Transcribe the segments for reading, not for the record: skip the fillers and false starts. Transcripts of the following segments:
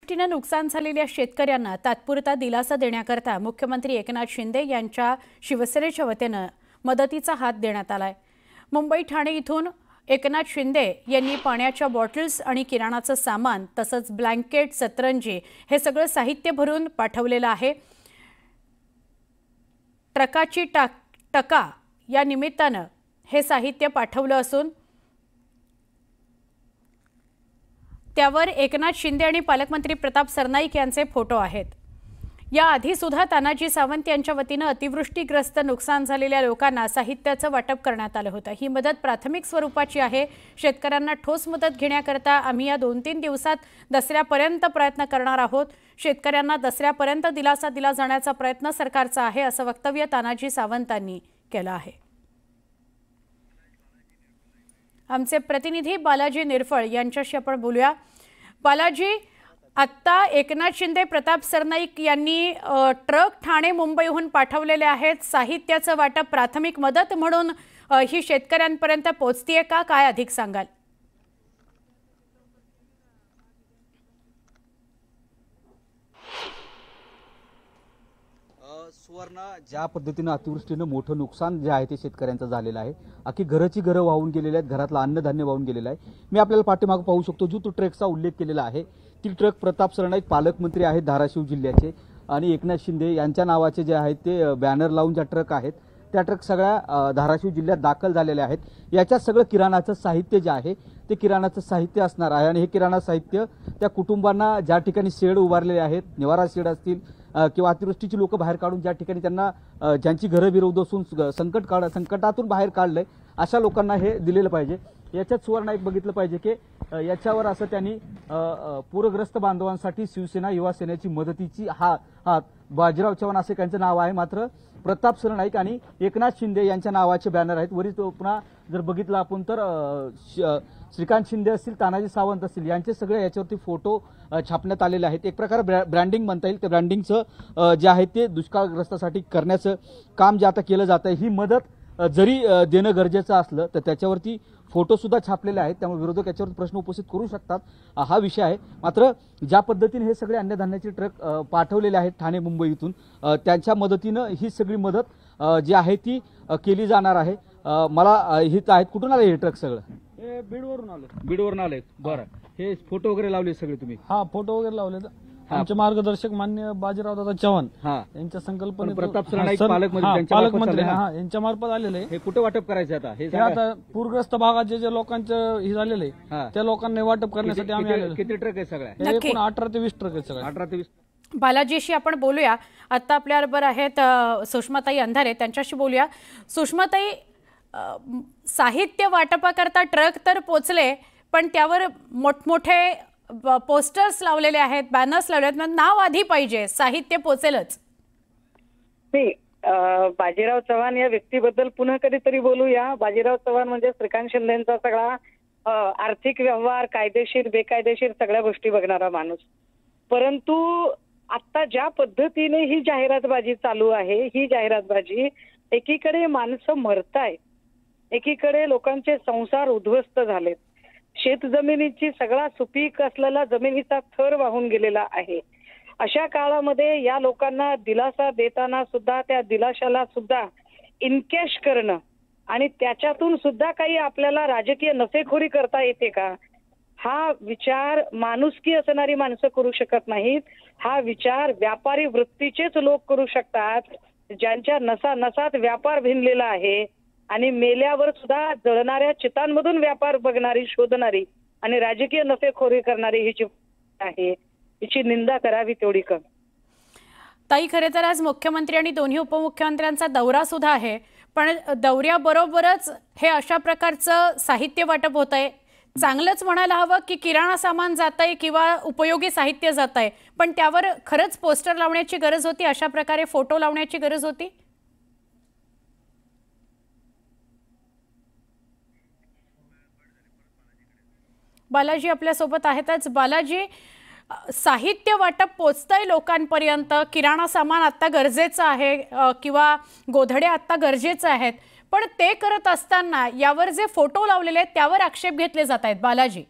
अतिवृष्टीने नुकसान झालेल्या शेतकऱ्यांना तात्पुरता दिलासा देण्याकरता मुख्यमंत्री एकनाथ शिंदे यांच्या शिवसेनेच्या वतीने मदतीचा हात देण्यात आलाय। मुंबई ठाणे इथून एकनाथ शिंदे यांनी पाण्याच्या बॉटल्स आणि किराणाचं सामान तसंच ब्लँकेट, सतरंजी हे सगळं साहित्य भरून पाठवलेलं आहे। ट्रकाची टका या निमित्ताने हे साहित्य पाठवलं असून त्यावर एकनाथ शिंदे आणि पालकमंत्री प्रताप सरनाईक यांचे फोटो आहेत। या आधी सुद्धा तानाजी सावंत यांच्या वतीने अतिवृष्टीग्रस्त नुकसान झालेल्या लोकांना साहित्याचं वाटप करण्यात आलं होतं। ही मदत प्राथमिक स्वरूपाची आहे। शेतकऱ्यांना ठोस मदत घेण्याकरता आम्ही या 2-3 दिवसात दसऱ्यापर्यंत प्रयत्न करणार आहोत। शेतकऱ्यांना दसऱ्यापर्यंत दिलासा दिला जाण्याचा प्रयत्न सरकारचा आहे, असं वक्तव्य तानाजी सावंतांनी केलं आहे। आमचे प्रतिनिधी बालाजी निरफळ यांच्याशी आपण बोलूया। बालाजी, आता एकनाथ शिंदे, प्रताप सरनाईक यांनी ट्रक ठाणे मुंबईहून पाठवलेले आहेत। साहित्याचं वाटप प्राथमिक मदत म्हणून ही शेतकऱ्यांपर्यंत पोहोचतीये का? काय अधिक सांगाल? सुवर्णा, ज्या पद्धतीने अतिवृष्टीने मोठं नुकसान जे आहे ते शेतकऱ्यांचं झालेलं आहे, अख्खी घराची घरं वाहून गेलेली आहेत, घरातलं अन्नधान्य वाहून गेलेलं आहे। मी आपल्याला पाठीमागे पाहू शकतो, जो तो ट्रकचा उल्लेख केलेला आहे, ती ट्रक प्रताप सरनाईक पालकमंत्री आहेत धाराशिव जिल्ह्याचे आणि एकनाथ शिंदे यांच्या नावाचे जे आहेत ते बॅनर लावून ज्या ट्रक आहेत त्या ट्रक सगळ्या धाराशिव जिल्ह्यात दाखल झालेल्या आहेत। याच्यात सगळं किराणाचं साहित्य जे आहे ते किराणाचं साहित्य असणार आहे आणि हे किराणा साहित्य त्या कुटुंबांना ज्या ठिकाणी शेड उभारलेले आहेत, निवारा शेड असतील किंवा अतिवृष्टीची लोक बाहेर काढून ज्या ठिकाणी त्यांना ज्यांची घरं विरोध असून संकटातून बाहेर काढलंय अशा लोकांना हे दिलेलं पाहिजे। याच्यात सुवर्ण एक बघितलं पाहिजे की याच्यावर असं त्यांनी पूरग्रस्त बांधवांसाठी शिवसेना युवा सेनेची मदतीची हात बाजीराव चव्हाण असे त्यांचं नाव आहे, मात्र प्रताप सरनाईक आणि एकनाथ शिंदे यांच्या नावाचे बॅनर आहेत। वरील पुन्हा जर बघितलं आपण तर श्रीकांत शिंदे असतील, तानाजी सावंत असतील यांचे सगळे याच्यावरती फोटो छापण्यात आलेले आहेत। एक प्रकारे ब्रँडिंग म्हणता येईल। त्या ब्रँडिंगचं जे आहे ते दुष्काळग्रस्तासाठी करण्याचं काम जे आता केलं जात आहे, ही मदत जरी देणं गरजेचं असलं तर त्याच्यावरती फोटो सुद्धा छापलेले आहेत, त्यामुळे विरोधक याच्यावर प्रश्न उपस्थित करू शकतात, हा विषय आहे। मात्र ज्या पद्धतीने हे सगळे अन्नधान्याचे ट्रक पाठवलेले आहेत ठाणे मुंबई इथून, त्यांच्या मदतीनं ही सगळी मदत जी आहे ती केली जाणार आहे। मला हित आहेत, कुठून आले हे ट्रक? सगळं हे बीडवरून आले। बीडवरून आले, बरं। हे फोटो वगैरे लावले सगळे तुम्ही? हा, फोटो वगैरे लावले। आमचे मार्गदर्शक मान्य बाजीराव दादा चव्हाण यांच्या संकल्पनेत प्रताप सरनाईक पालकमंत्री यांच्या मार्फत आलेले। हे कुठे वाटप करायचे आता? हे आता पूरग्रस्त भागात जे लोकांचं हे झालेले त्या लोकांना वाटप करण्यासाठी आम्ही आलेलो। किती ट्रक आहे सगळ्या? एकूण 18 ते 20 ट्रक आहेत सगळे। 18 ते 20। बालाजीशी आपण बोलूया। आता आपल्याबरोबर आहेत सुषमाताई अंधारे, त्यांच्याशी बोलूया। सुषमाताई, साहित्य वाटपाकरता ट्रक तर पोचले, पण त्यावर मोठमोठे पोस्टर्स लावलेले आहेत, बॅनर्स लावले आहेत, नाव आधी पाहिजे, साहित्य पोचेलच। बाजीराव चव्हाण या व्यक्तीबद्दल पुन्हा कधीतरी बोलूया। बाजीराव चव्हाण म्हणजे श्रीकांत शिंदेचा सगळा आर्थिक व्यवहार, कायदेशीर बेकायदेशीर सगळ्या गोष्टी बघणारा माणूस। परंतु आता ज्या पद्धतीने ही जाहिरातबाजी चालू आहे, ही जाहिरातबाजी, एकीकडे माणसं मरतायत, एकीकडे लोकांचे संसार उद्ध्वस्त झालेत, शेतजमिनीची सगळा सुपीक असलेला जमिनीचा थर वाहून गेलेला आहे। अशा काळामध्ये या लोकांना दिलासा देताना सुद्धा त्या दिलाशाला सुद्धा इनकॅश करणं आणि त्याच्यातून सुद्धा काही आपल्याला राजकीय नफेखोरी करता येते का? हा विचार माणुसकी असणारी माणसं करू शकत नाहीत। हा विचार व्यापारी वृत्तीचेच लोक करू शकतात, ज्यांच्या नसानसात व्यापार भिनलेला आहे आणि मेल्यावर सुद्धा जळणाऱ्या चितांमधून व्यापार बघणारी, शोधणारी आणि राजकीय नफेखोरी करणारी ही जी आहे, हिची निंदा करावी तेवढी कमी। ताई, खरे तर आज मुख्यमंत्री आणि दोन्ही उपमुख्यमंत्र्यांचा दौरा सुद्धा आहे, पण दौऱ्याबरोबरच हे अशा प्रकारचं साहित्य वाटप होत आहे। चांगलंच म्हणायला हवं की किराणा सामान जात आहे किंवा उपयोगी साहित्य जात आहे, पण त्यावर खरंच पोस्टर लावण्याची गरज होती, अशा प्रकारे फोटो लावण्याची गरज होती? बालाजी आपल्यासोबत आहेतच। बालाजी, साहित्य वाटप पोचतंय लोकांपर्यंत, किराणा सामान आता गरजेचं आहे किंवा गोधड्या आता गरजेचं आहेत, पण ते करत असताना यावर जे फोटो लावलेले आहेत त्यावर आक्षेप घेतले जात आहेत। बालाजी,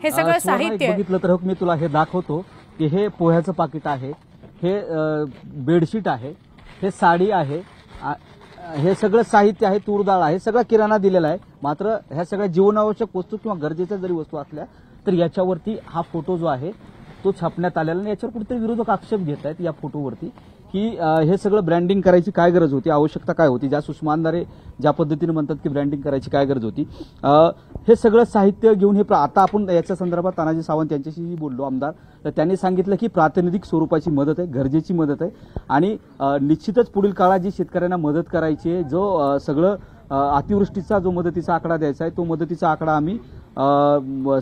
हे सगळं सुवर्णा, एक साहित्य बघितलं तर मी तुला हे दाखवतो की हे पोह्याचं पाकिट आहे, हे बेडशीट आहे, हे साडी आहे, हे सगळं साहित्य आहे, तूर डाळ आहे, सगळा किराणा दिलेला आहे. मात्र ह्या सगळ्या जीवनावश्यक वस्तू किंवा गरजेच्या जरी वस्तू असल्या तर याच्यावरती हा फोटो जो आहे तो छापण्यात आलेला नाही. याच्यावर कुठेतरी विरोधक आक्षेप घेत आहेत या फोटोवरती की हे सगळं ब्रँडिंग करायची काय गरज होती, आवश्यकता काय होती, ज्या सुषमा अंधारे ज्या पद्धतीने म्हणतात की ब्रँडिंग करायची काय गरज होती. हे सगळं साहित्य घेऊन हे आता आपण याच्या संदर्भात तानाजी सावंत यांच्याशी बोललो आमदार, तर त्यांनी सांगितलं की प्रातिनिधिक स्वरूपाची मदत आहे, गरजेची मदत आहे आणि निश्चितच पुढील काळात जी शेतकऱ्यांना मदत करायची आहे, जो सगळं अतिवृष्टीचा जो मदतीचा आकडा द्यायचा आहे तो मदतीचा आकडा आम्ही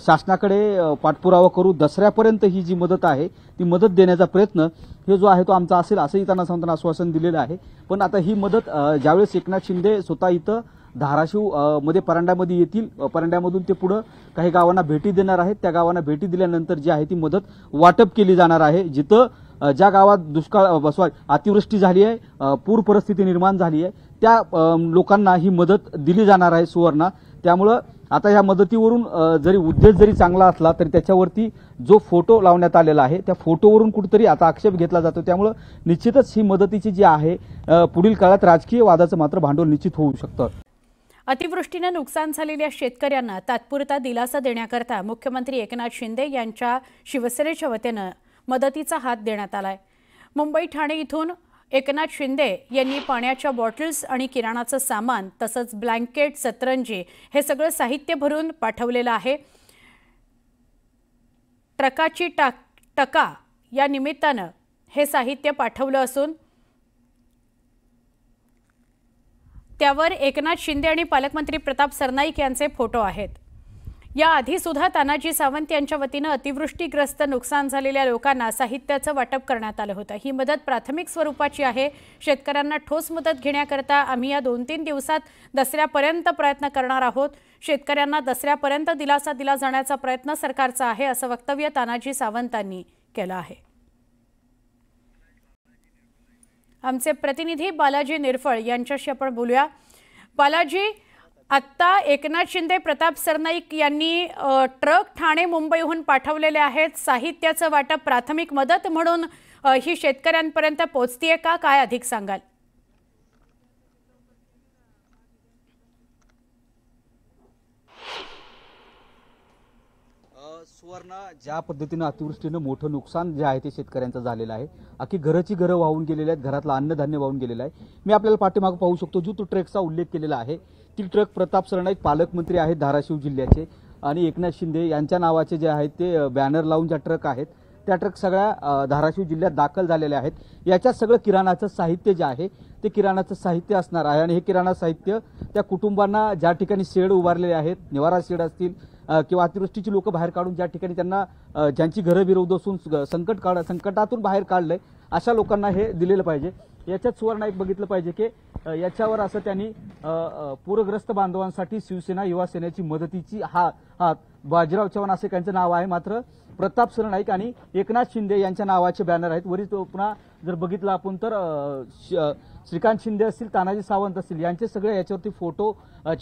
शासनाकडे पाठपुरावा करू. दसऱ्यापर्यंत ही जी मदत आहे ती मदत देण्याचा प्रयत्न हे जो आहे तो आमचा असेल असंही तानाजी सावंतांना आश्वासन दिलेलं आहे. पण आता ही मदत ज्यावेळेस एकनाथ शिंदे स्वतः इथं धाराशिव मध्ये परांड्यामध्ये येतील, परांड्यामधून ते पुढे काही गावांना भेटी देणार आहेत, त्या गावांना भेटी दिल्यानंतर जी आहे ती मदत वाटप केली जाणार आहे. जिथं ज्या गावात दुष्काळ अतिवृष्टी झाली आहे, पूर परिस्थिती निर्माण झाली आहे त्या लोकांना ही मदत दिली जाणार आहे सुवर्णा. त्यामुळं आता ह्या मदतीवरून जरी उद्देश जरी चांगला असला तरी त्याच्यावरती जो फोटो लावण्यात आलेला आहे त्या फोटोवरून कुठेतरी आता आक्षेप घेतला जातो. त्यामुळं निश्चितच ही मदतीची जी आहे पुढील काळात राजकीय वादाचं मात्र भांडवल निश्चित होऊ शकतं. अतिवृष्टीने नुकसान झालेल्या शेतकऱ्यांना तात्पुरता दिलासा देण्याकरता मुख्यमंत्री एकनाथ शिंदे यांच्या शिवसेनेच्या वतीनं मदतीचा हात देण्यात आलाय. मुंबई ठाणे इथून एकनाथ शिंदे यांनी पाण्याच्या बॉटल्स आणि किराणाचं सामान तसंच ब्लँकेट, सतरंजी हे सगळं साहित्य भरून पाठवलेलं आहे. ट्रकाची टका या निमित्तानं हे साहित्य पाठवलं असून त्यावर एकनाथ शिंदे आणि पालकमंत्री प्रताप सरनाईक यांचे फोटो आहेत. याआधी सुद्धा तानाजी सावंत यांच्या वतीनं अतिवृष्टीग्रस्त नुकसान झालेल्या लोकांना साहित्याचं वाटप करण्यात आलं होतं. ही मदत प्राथमिक स्वरूपाची आहे. शेतकऱ्यांना ठोस मदत घेण्याकरता आम्ही या 2-3 दिवसात दसऱ्यापर्यंत प्रयत्न करणार आहोत. शेतकऱ्यांना दसऱ्यापर्यंत दिलासा दिला जाण्याचा प्रयत्न सरकारचा आहे, असं वक्तव्य तानाजी सावंतांनी केलं आहे. आमचे प्रतिनिधी बालाजी निरफळ यांच्याशी आपण बोलूया. बालाजी, आत्ता एकनाथ शिंदे, प्रताप सरनाईक यांनी ट्रक ठाणे मुंबईहून पाठवलेले आहेत. साहित्याचं वाटप प्राथमिक मदत म्हणून ही शेतकऱ्यांपर्यंत पोहोचतीये का, काय अधिक सांगाल? सुवर्णा, ज्या पद्धतीनं अतिवृष्टीनं मोठं नुकसान जे आहे ते शेतकऱ्यांचं झालेलं आहे, अख्खी घराची घरं वाहून गेलेली आहेत, घरातलं अन्नधान्य वाहून गेलेलं आहे. मी आपल्याला पाठीमागं पाहू शकतो जो तो ट्रकचा उल्लेख केलेला आहे ती ट्रक प्रताप सरनाईक पालकमंत्री आहेत धाराशिव जिल्ह्याचे आणि एकनाथ शिंदे यांच्या नावाचे जे आहेत ते बॅनर लावून ज्या ट्रक आहेत त्या ट्रक सगळ्या धाराशिव जिल्ह्यात दाखल झालेल्या आहेत. याच्यात सगळं किराणाचं साहित्य जे आहे ते किराणाचं साहित्य असणार आहे आणि हे किराणा साहित्य त्या कुटुंबांना ज्या ठिकाणी शेड उभारलेले आहेत, निवारा शेड असतील किंवा अतिवृष्टीची लोक बाहेर काढून ज्या ठिकाणी त्यांना ज्यांची घरं विरोध असून संकटातून बाहेर काढलंय अशा लोकांना हे दिलेलं पाहिजे. याच्यात सुवर्ण एक बघितलं पाहिजे की याच्यावर असं त्यांनी पूरग्रस्त बांधवांसाठी शिवसेना युवा सेनेची मदतीची हात बाजीराव चव्हाण असे त्यांचं नाव आहे. मात्र प्रताप सरनाईक आणि एकनाथ शिंदे यांच्या नावाचे बॅनर आहेत. वरील पुन्हा जर बघितलं आपण तर श्रीकांत शिंदे असतील, तानाजी सावंत असतील यांचे सगळे याच्यावरती फोटो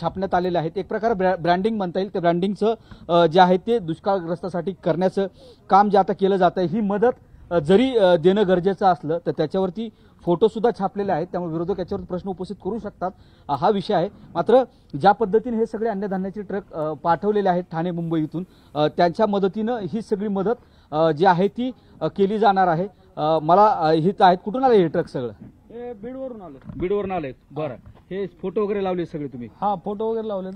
छापण्यात आलेले आहेत. एक प्रकारे ब्रँडिंग म्हणता येईल. त्या ब्रँडिंगचं जे आहे ते दुष्काळग्रस्तासाठी करण्याचं काम जे आता केलं जात आहे. ही मदत जरी देणं गरजेचं असलं तर त्याच्यावरती फोटो सुद्धा छापलेले आहेत. त्यामुळे विरोधक याच्यावर प्रश्न उपस्थित करू शकतात, हा विषय आहे. मात्र ज्या पद्धतीने हे सगळे अन्नधान्याचे ट्रक पाठवलेले आहेत ठाणे मुंबई इथून त्यांच्या मदतीनं ही सगळी मदत जी आहे ती केली जाणार आहे. मला हित आहेत. कुठून आले हे ट्रक सगळं? हे बीडवरून आले. बीडवरून आले. बरं, हे फोटो वगैरे लावले सगळे तुम्ही? हा, फोटो वगैरे लावले.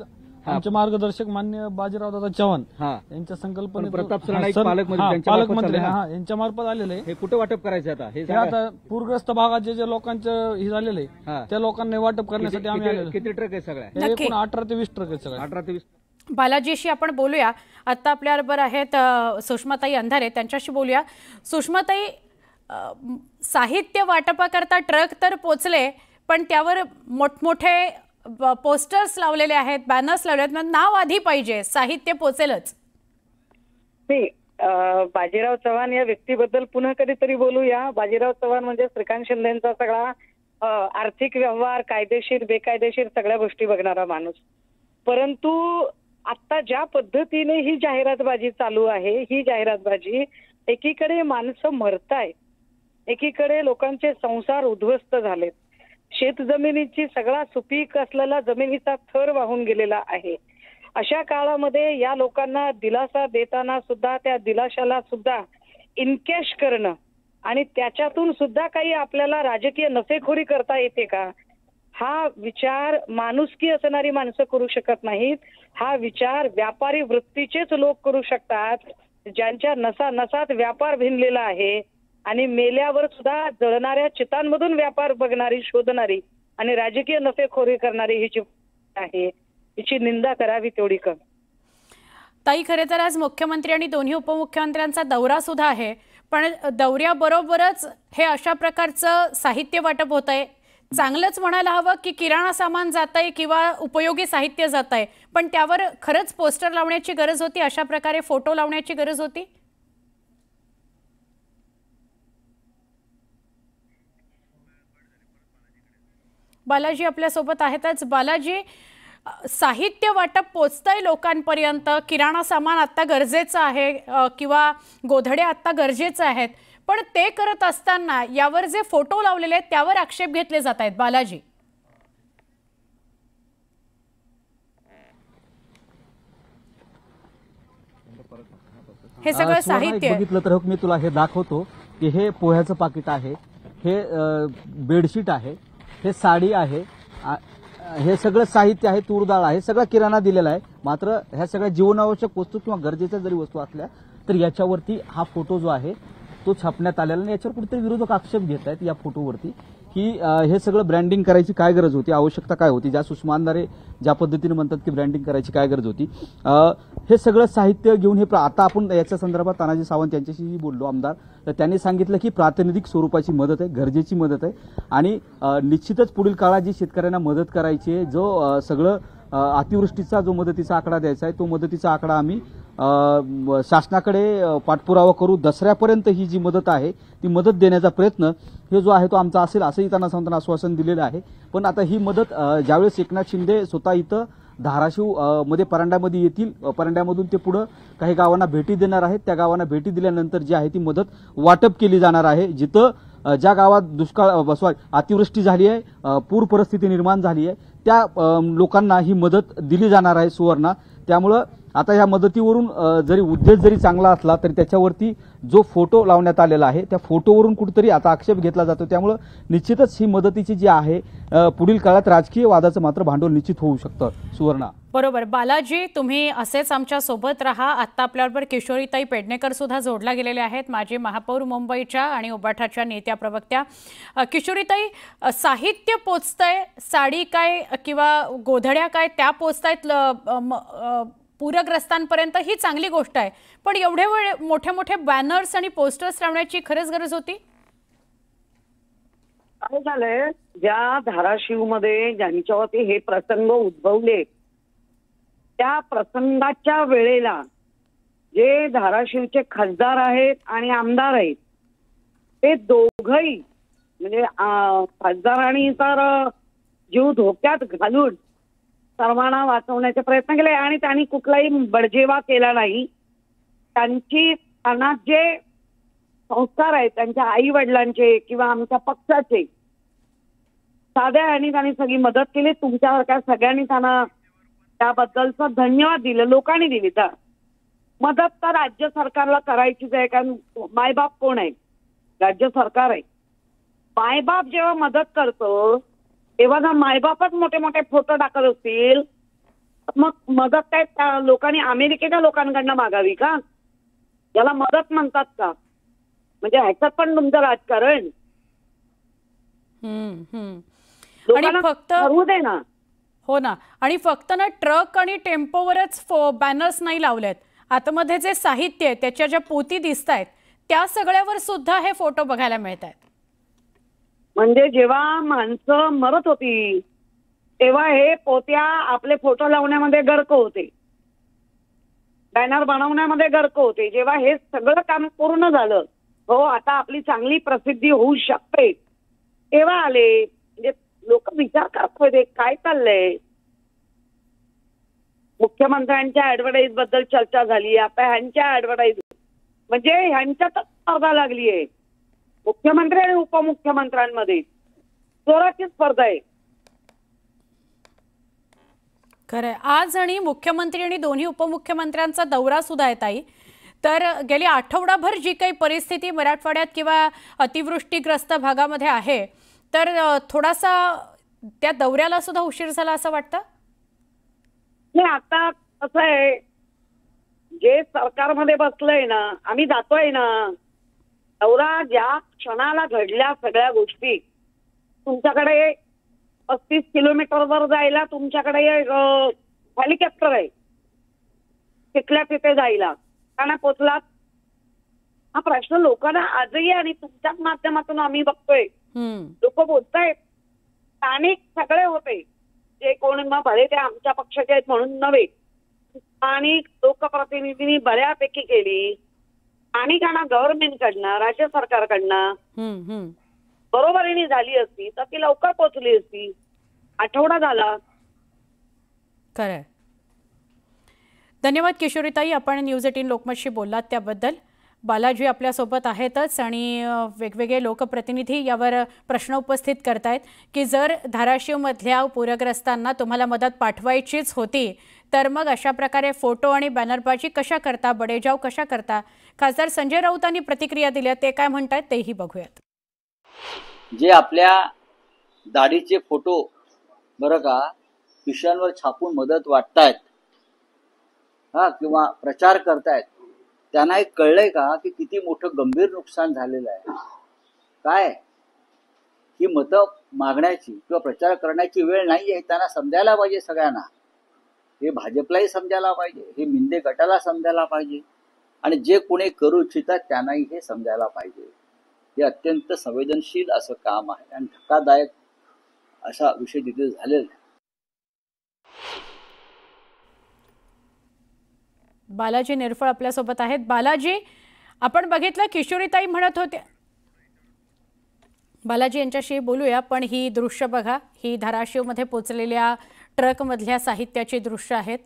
आमचे मार्गदर्शक मान्य बाजीराव दादा चव्हाण यांच्या संकल्पनेत प्रताप सरनाईक पालकमंत्री यांच्या मार्फत आलेले. हे कुठे वाटप करायचे आता? हे आता पूरग्रस्त भागात जे लोकांचं हे झालेलं आहे त्या लोकांना वाटप करण्यासाठी आम्ही आलेलो. किती ट्रक आहे सगळ्या? एकूण 18 ते 20 ट्रक आहेत सगळे. 18 ते 20. बालाजीशी आपण बोलूया. आता आपल्याबरोबर आहेत सुषमाताई अंधारे, त्यांच्याशी बोलूया. सुषमाताई, साहित्य वाटपाकरता ट्रक तर पोचले पण त्यावर मोठमोठे पोस्टर्स लावलेले आहेत, बॅनर्स लावले आहेत. नाव आधी पाहिजे, साहित्य पोचेलच. बाजीराव चव्हाण या व्यक्तीबद्दल पुन्हा कधीतरी बोलूया. बाजीराव चव्हाण म्हणजे श्रीकांत शिंदेचा सगळा आर्थिक व्यवहार, कायदेशीर बेकायदेशीर सगळ्या गोष्टी बघणारा माणूस. परंतु आता ज्या पद्धतीने ही जाहिरातबाजी चालू आहे, ही जाहिरातबाजी, एकीकडे माणसं मरताय, एकीकडे लोकांचे संसार उद्ध्वस्त झालेत, शेतजमिनीची सगळा सुपीक असलेला जमिनीचा थर वाहून गेलेला आहे. अशा काळामध्ये या लोकांना दिलासा देताना सुद्धा त्या दिलाशाला सुद्धा इनकॅश करणं आणि त्याच्यातून सुद्धा काही आपल्याला राजकीय नफेखोरी करता येते का, हा विचार माणुसकी असणारी माणसं करू शकत नाहीत. हा विचार व्यापारी वृत्तीचेच लोक करू शकतात, ज्यांच्या नसानसात व्यापार भिनलेला आहे आणि मेल्यावर सुद्धा जळणाऱ्या चितांमधून व्यापार बघणारी, शोधणारी आणि राजकीय नफेखोरी करणारी ही जी आहे, हिची निंदा करावी तेवढी कमी. ताई, खरे तर आज मुख्यमंत्री आणि दोन्ही उपमुख्यमंत्र्यांचा दौरा सुद्धा आहे, पण दौऱ्याबरोबरच हे अशा प्रकारचं साहित्य वाटप होत आहे. चांगलंच म्हणायला हवं की किराणा सामान जात आहे किंवा उपयोगी साहित्य जात आहे, पण त्यावर खरंच पोस्टर लावण्याची गरज होती, अशा प्रकारे फोटो लावण्याची गरज होती. बालाजी आपल्यासोबत आहेतच. बालाजी, साहित्य वाटप पोचतंय लोकांपर्यंत, किराणा सामान आता गरजेचं आहे किंवा गोधड्या आता गरजेचं आहेत, पण ते करत असताना यावर जे फोटो लावलेले आहेत त्यावर आक्षेप घेतले जात आहेत. बालाजी, हे सगळं साहित्य बघितलं तर मी तुला हे दाखवतो की हे पोह्याचं पाकिट आहे, हे बेडशीट आहे, हे साडी आहे, हे सगळं साहित्य आहे, तूर डाळ आहे, सगळा किराणा दिलेला आहे. मात्र ह्या सगळ्या जीवनावश्यक वस्तू किंवा गरजेच्या जरी वस्तू असल्या तर याच्यावरती हा फोटो जो आहे तो छापण्यात आलेला नाही. याच्यावर कुठेतरी विरोधक आक्षेप घेत आहेत या फोटोवरती की हे सगळं ब्रँडिंग करायची काय गरज होती, आवश्यकता काय होती, ज्या सुषमा अंधारे ज्या पद्धतीने म्हणतात की ब्रँडिंग करायची काय गरज होती. हे सगळं साहित्य घेऊन हे आता आपण याच्या संदर्भात तानाजी सावंत यांच्याशी बोललो आमदार, तर त्यांनी सांगितलं की प्रातिनिधिक स्वरूपाची मदत आहे, गरजेची मदत आहे आणि निश्चितच पुढील काळात जी शेतकऱ्यांना मदत करायची आहे, जो सगळं अतिवृष्टीचा जो मदतीचा आकडा द्यायचा आहे तो मदतीचा आकडा आम्ही शासनाकडे पाठपुरावा करू. दसऱ्यापर्यंत ही जी मदत आहे ती मदत देण्याचा प्रयत्न हे जो आहे तो आमचा असेल, असंही ताना सावंतांना आश्वासन दिलेलं आहे. पण आता ही मदत ज्यावेळेस एकनाथ शिंदे स्वतः इथं धाराशिव मध्ये परांड्यामध्ये येतील, परांड्यामधून ते पुढे काही गावांना भेटी देणार आहेत, त्या गावांना भेटी दिल्यानंतर जी आहे ती मदत वाटप केली जाणार आहे. जिथं ज्या गावात दुष्काळ अतिवृष्टी झाली आहे, पूर परिस्थिती निर्माण झाली आहे, त्या लोकांना ही मदत दिली जाणार आहे सुवर्णा. त्यामुळं आता या मदतीवरून जरी उद्देश जरी चांगला असला तरी त्याच्यावरती जो फोटो लावण्यात आलेला आहे त्या फोटोवरून कुठेतरी आता आक्षेप घेतला जातो. त्यामुळं निश्चितच ही मदतीची जी आहे पुढील काळात राजकीय वादाचं मात्र भांडवल निश्चित होऊ शकतं. सुवर्णा, बरोबर. बालाजी, तुम्ही असेच आमच्या सोबत राहा. आता आपल्याबरोबर किशोरीताई पेडणेकर सुद्धा जोडल्या गेलेल्या आहेत, माजी महापौर मुंबईच्या आणि उबाठाच्या नेत्या प्रवक्त्या. किशोरीताई, साहित्य पोचतंय, साडी काय किंवा गोधड्या काय त्या पोचतायत पूरग्रस्तांपर्यंत, ही चांगली गोष्ट आहे, पण एवढे मोठे मोठे बॅनर्स आणि पोस्टर्स लावण्याची खरंच गरज होती? काय झालंय, ज्या धाराशिवमध्ये ज्यांच्यावरती हे प्रसंग उद्भवले त्या प्रसंगाच्या वेळेला जे धाराशिवचे खासदार आहेत आणि आमदार आहेत ते दोघंही म्हणजे खासदारांनी तर जीव धोक्यात घालून सर्वांना वाचवण्याचे प्रयत्न केले आणि त्यांनी कुठलाही बडजेवा केला नाही. त्यांना जे संस्कार आहेत त्यांच्या आई वडिलांचे किंवा आमच्या पक्षाचे साध्या आणि त्यांनी सगळी मदत केली. तुमच्यासारख्या सगळ्यांनी त्यांना त्याबद्दलचं धन्यवाद दिलं, लोकांनी दिली. तर मदत तर राज्य सरकारला करायचीच आहे, कारण मायबाप कोण आहे, राज्य सरकार आहे. मायबाप जेव्हा मदत करतो तेव्हा जर मायबापच मोठे मोठे फोटो टाकत असतील मग मदत काय त्या लोकांनी अमेरिकेच्या लोकांकडनं मागावी का? याला मदत म्हणतात का? म्हणजे ह्याच्यात पण तुमचं राजकारण आणि फक्त ठरवू दे ना. हो ना, आणि फक्त ना ट्रक आणि टेम्पोवरच बॅनर्स नाही लावलेत, आतमध्ये जे साहित्य आहे त्याच्या ज्या पोती दिसत आहेत त्या सगळ्यावर सुद्धा हे फोटो बघायला मिळत आहेत. म्हणजे जेव्हा माणसं मरत होती तेव्हा हे पोत्या आपले फोटो लावण्यामध्ये गर्क होते, बॅनर बनवण्यामध्ये गर्क होते. जेव्हा हे सगळं काम पूर्ण झालं, हो आता आपली चांगली प्रसिद्धी होऊ शकते, तेव्हा आले. म्हणजे लोक विचार करत होते काय चाललंय. मुख्य मुख्यमंत्र्यांच्या ऍडव्हर्टाईज बद्दल चर्चा झाली, आता ह्यांच्या ऍडव्हर्टाईज, म्हणजे ह्यांच्यात स्पर्धा लागली आहे. मुख्यमंत्री आणि उपमुख्यमंत्र्यांमध्ये जोराची स्पर्धा आहे. खरंय. आज आणि मुख्यमंत्री आणि दोन्ही उपमुख्यमंत्र्यांचा दौरा सुद्धा आहे ताई. तर गेली आठवडाभर जी काही परिस्थिती मराठवाड्यात किंवा अतिवृष्टीग्रस्त भागामध्ये आहे, तर थोडासा त्या दौऱ्याला सुद्धा उशीर झाला असं वाटतं? नाही, आता कसं आहे, जे सरकारमध्ये बसलंय ना, आम्ही जातोय ना, दौरा ज्या क्षणाला घडल्या सगळ्या गोष्टी, तुमच्याकडे 35 किलोमीटरवर जायला तुमच्याकडे हेलिकॉप्टर आहे, तिथल्या तिथे जायला का नाही पोचलात? हा प्रश्न लोकांना आजही आणि तुमच्याच माध्यमातून आम्ही बघतोय. लोक बोलतायत, स्थानिक सगळे होते, जे कोण भले ते आमच्या पक्षाचे आहेत म्हणून नव्हे, स्थानिक लोकप्रतिनिधींनी बऱ्यापैकी केली. स्थानिकांना गव्हर्नमेंटकडनं, राज्य सरकारकडनं बरोबरीने झाली असती तर ती लवकर पोहोचली असती. आठवडा झाला. खरंय. धन्यवाद किशोरीताई, आपण न्यूज 18 लोकमतशी बोललात त्याबद्दल. बालाजी आपल्यासोबत आहेतच आणि वेगवेगळे लोकप्रतिनिधी यावर प्रश्न उपस्थित करतायत की जर धाराशिवमधल्या पूरग्रस्तांना तुम्हाला मदत पाठवायचीच होती तर मग अशा प्रकारे फोटो आणि बॅनरबाजी कशा करता, बडेजाव कशा करता? खासदार संजय राऊतांनी प्रतिक्रिया दिल्या, ते काय म्हणतात तेही बघूयात. जे आपल्या दाढीचे फोटो बरं का पिशव्यांवर छापून मदत वाटतायत किंवा प्रचार करतायत, त्यांना एक कळलंय का की किती मोठं गंभीर नुकसान झालेलं आहे? काय ही मतं मागण्याची किंवा प्रचार करण्याची वेळ नाहीये, त्यांना समजायला पाहिजे. सगळ्यांना हे भाजपलाही समजायला पाहिजे, हे मिंदे गटाला समजायला पाहिजे आणि जे कोणी करू इच्छितात त्यांनाही हे समजायला पाहिजे. हे अत्यंत संवेदनशील असं काम आहे आणि धक्कादायक असा विषय तिथे झालेला आहे. बालाजी निरफळ आपल्यासोबत आहेत. बालाजी, आपण बघितलं किशोरीताई म्हणत होते, बालाजी यांच्याशी बोलूया, पण ही दृश्य बघा, ही धाराशिवमध्ये पोचलेल्या ट्रकमधल्या साहित्याची दृश्य आहेत.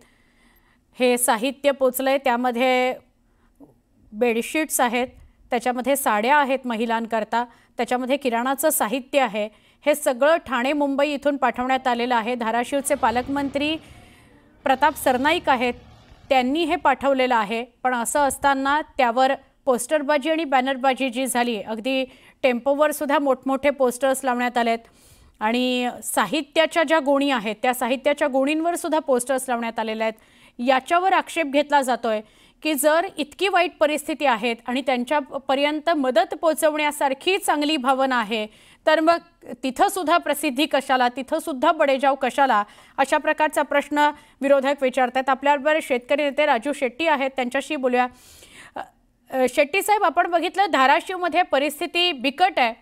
हे साहित्य पोचलंय, त्यामध्ये बेडशीट्स आहेत, त्याच्यामध्ये साड्या आहेत महिलांकरता, त्याच्यामध्ये किराणाचं साहित्य आहे. हे सगळं ठाणे मुंबई इथून पाठवण्यात आलेलं आहे. धाराशिवचे पालकमंत्री प्रताप सरनाईक आहेत, त्यांनी हे पाठवलेलं आहे. पण असं असताना त्यावर पोस्टरबाजी आणि बॅनरबाजी जी झाली, अगदी टेम्पोवर सुद्धा मोठमोठे पोस्टर्स लावण्यात आलेत आणि साहित्याच्या ज्या गोणी आहेत त्या साहित्याच्या गोणींवर सुद्धा पोस्टर्स लावण्यात आलेले आहेत. याच्यावर आक्षेप घेतला जातोय की जर इतकी वाईट परिस्थिती आहेत आणि त्यांच्यापर्यंत मदत पोहोचवण्यासारखी चांगली भावना आहे तर मग तिथं सुद्धा प्रसिद्धी कशाला, तिथं सुद्धा बडेजाव कशाला, अशा प्रकारचा प्रश्न विरोधक विचारतात. आपल्याबरोबर शेतकरी नेते राजू शेट्टी आहेत, त्यांच्याशी बोलूया. शेट्टी साहेब, आपण बघितलं धाराशिवमध्ये परिस्थिती बिकट आहे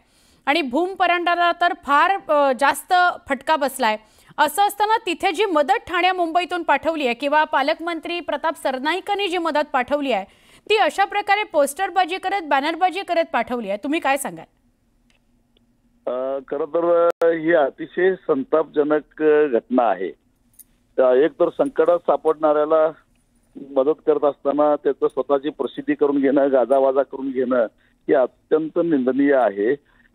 आणि भूमपरांडाला तर फार जास्त फटका बसलाय. असं असताना तिथे जी मदत ठाणे मुंबईतून पाठवली आहे किंवा पालकमंत्री प्रताप सरनाईकांनी जी मदत पाठवली आहे ती अशा प्रकारे पोस्टरबाजी करत, बॅनरबाजी करत पाठवली आहे, तुम्ही काय सांगाल? खरं तर ही अतिशय संतापजनक घटना आहे. एक तर संकटात सापडणाऱ्याला मदत करत असताना त्याचं स्वतःची प्रसिद्धी करून घेणं, गाजावाजा करून घेणं हे अत्यंत निंदनीय आहे.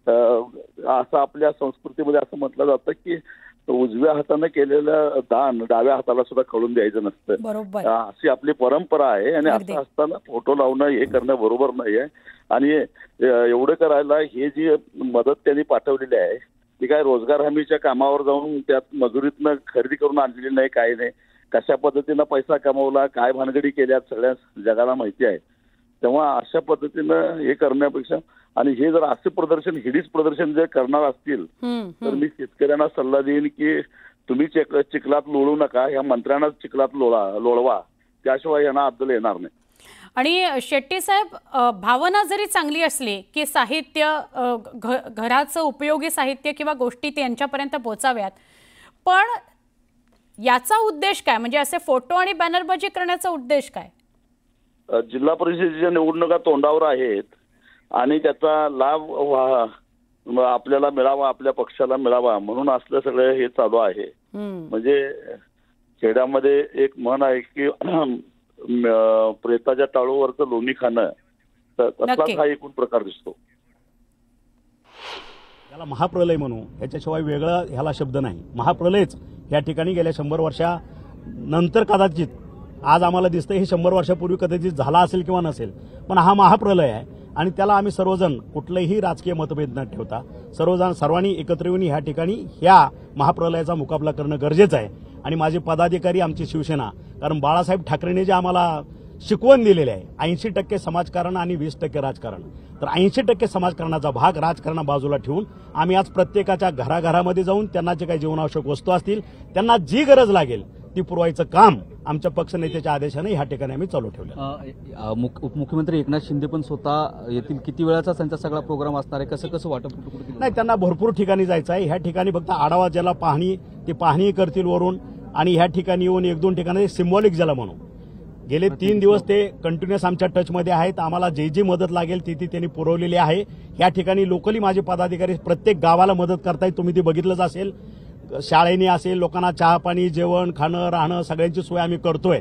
असं आपल्या संस्कृतीमध्ये असं म्हटलं जातं की उजव्या हाताने केलेलं दान डाव्या हाताला सुद्धा कळून द्यायचं नसतं, अशी आपली परंपरा आहे. आणि असं असताना फोटो लावणं हे करणं बरोबर नाहीये. आणि एवढं करायला हे जी मदत त्यांनी पाठवलेली आहे ती काय रोजगार हमीच्या कामावर जाऊन त्यात मजुरीतनं खरेदी करून आणलेली नाही, काही नाही. कशा पद्धतीनं पैसा कमवला, काय भानगडी केल्या सगळ्या जगाला माहिती आहे. तेव्हा अशा पद्धतीनं हे करण्यापेक्षा आणि हे जर असे प्रदर्शन, हिडीस प्रदर्शन जर करणार असतील तर मी शेतकऱ्यांना सल्ला देईन की तुम्ही चिखलात लोळू नका, ह्या मंत्र्यांना चिखलात लोळवा, त्याशिवाय यांना अद्दल येणार नाही. आणि शेट्टी साहेब, भावना जरी चांगली असली की साहित्य, घराचं उपयोगी साहित्य किंवा गोष्टी त्यांच्यापर्यंत पोहोचाव्यात, पण याचा उद्देश काय? म्हणजे असे फोटो आणि बॅनरबाजी करण्याचा उद्देश काय? जिल्हा परिषदेच्या निवडणुका तोंडावर आहेत आणि त्याचा लाभ आपल्याला मिळावा, आपल्या पक्षाला मिळावा म्हणून असलं सगळं हे चालू आहे. म्हणजे खेड्यामध्ये एक म्हण आहे की प्रेताच्या टाळूवरचं लोणी खाणं, तर तसाच हा एकूण प्रकार दिसतो. याला महाप्रलय म्हणू, याच्याशिवाय वेगळा ह्याला शब्द नाही. महाप्रलयच या ठिकाणी गेल्या 100 वर्षानंतर कदाचित आज आम्हाला दिसतं हे 100 वर्षापूर्वी कदाचित झाला असेल किंवा नसेल, पण हा महाप्रलय आहे आणि त्याला आम्ही सर्वजण कुठलेही राजकीय मतभेद न ठेवता सर्वांनी एकत्र येऊन ह्या ठिकाणी ह्या महाप्रलयाचा मुकाबला करणं गरजेचं आहे. आणि माझे पदाधिकारी, आमची शिवसेना, कारण बाळासाहेब ठाकरेंनी जे आम्हाला शिकवण दिलेली आहे 80% समाजकारण आणि 20% राजकारण, तर 80% समाजकारणाचा भाग राजकारणा बाजूला ठेवून आम्ही आज प्रत्येकाच्या घराघरामध्ये जाऊन त्यांना जे काही जीवनावश्यक वस्तू असतील, त्यांना जी गरज लागेल ती पुरवायचं काम आमच्या पक्षनेत्याच्या आदेशाने ह्या ठिकाणी आम्ही चालू ठेवलं. उपमुख्यमंत्री एकनाथ शिंदे पण स्वतः येतील. किती वेळाचा त्यांचा सगळा प्रोग्राम असणार आहे? कसं वाटप कुठे? नाही, त्यांना भरपूर ठिकाणी जायचं आहे. ह्या ठिकाणी फक्त आढावा ज्याला पाहणी करतील वरून, आणि ह्या ठिकाणी येऊन 1-2 ठिकाणी सिम्बॉलिक ज्याला म्हणू, गेले 3 दिवस ते कंटिन्युअस आमच्या टचमध्ये आहेत. आम्हाला जी मदत लागेल ती त्यांनी पुरवलेली आहे. या ठिकाणी लोकली माझे पदाधिकारी प्रत्येक गावाला मदत करतायत. तुम्ही ते बघितलंच असेल. शाळेने असेल, लोकांना चहा पाणी, जेवण, खाणं, राहणं सगळ्यांची सोय आम्ही करतोय.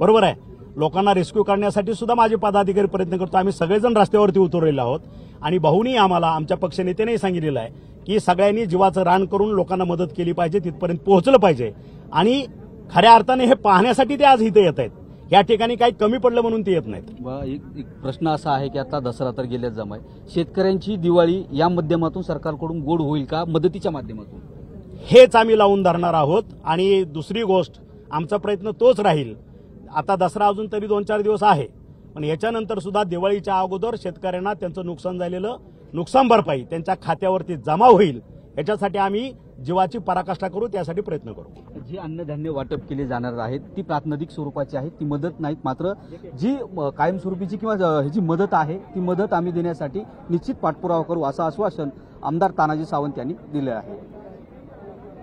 बरोबर आहे. लोकांना रेस्क्यू करण्यासाठी सुद्धा माझे पदाधिकारी प्रयत्न करतो. आम्ही सगळेजण रस्त्यावरती उतरलेलो आहोत आणि भाऊनी आम्हाला, आमच्या पक्षनेत्यानेही सांगितलेलं आहे की सगळ्यांनी जीवाचं रान करून लोकांना मदत केली पाहिजे, तिथपर्यंत पोहोचलं पाहिजे. आणि खऱ्या अर्थाने हे पाहण्यासाठी ते आज इथे येत आहेत. या ठिकाणी काही कमी पडलं म्हणून ते येत नाहीत. एक प्रश्न असा आहे की आता दसरा तर गेल्याच जमाय, शेतकऱ्यांची दिवाळी या माध्यमातून सरकारकडून गोड होईल का, मदतीच्या माध्यमातून? हेच आम्ही लावून धरणार आहोत. आणि दुसरी गोष्ट, आमचा प्रयत्न तोच राहील. आता दसरा अजून तरी 2-4 दिवस आहे, पण याच्यानंतर सुद्धा दिवाळीच्या अगोदर शेतकऱ्यांना त्यांचं नुकसान झालेलं नुकसान भरपाई त्यांच्या खात्यावरती जमा होईल, याच्यासाठी आम्ही जीवाची पराकाष्ठा करू, त्यासाठी प्रयत्न करू. जी अन्नधान्य वाटप केले जाणार आहेत ती प्रातिनिधिक स्वरूपाची आहे, ती मदत नाहीत. मात्र जी कायमस्वरूपीची किंवा जी मदत आहे ती मदत आम्ही देण्यासाठी निश्चित पाठपुरावा करू, असं आश्वासन आमदार तानाजी सावंत यांनी दिले आहे.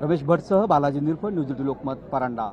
रमेश भटसह बालाजी निरफळ, न्यूज 18 लोकमत, परांडा.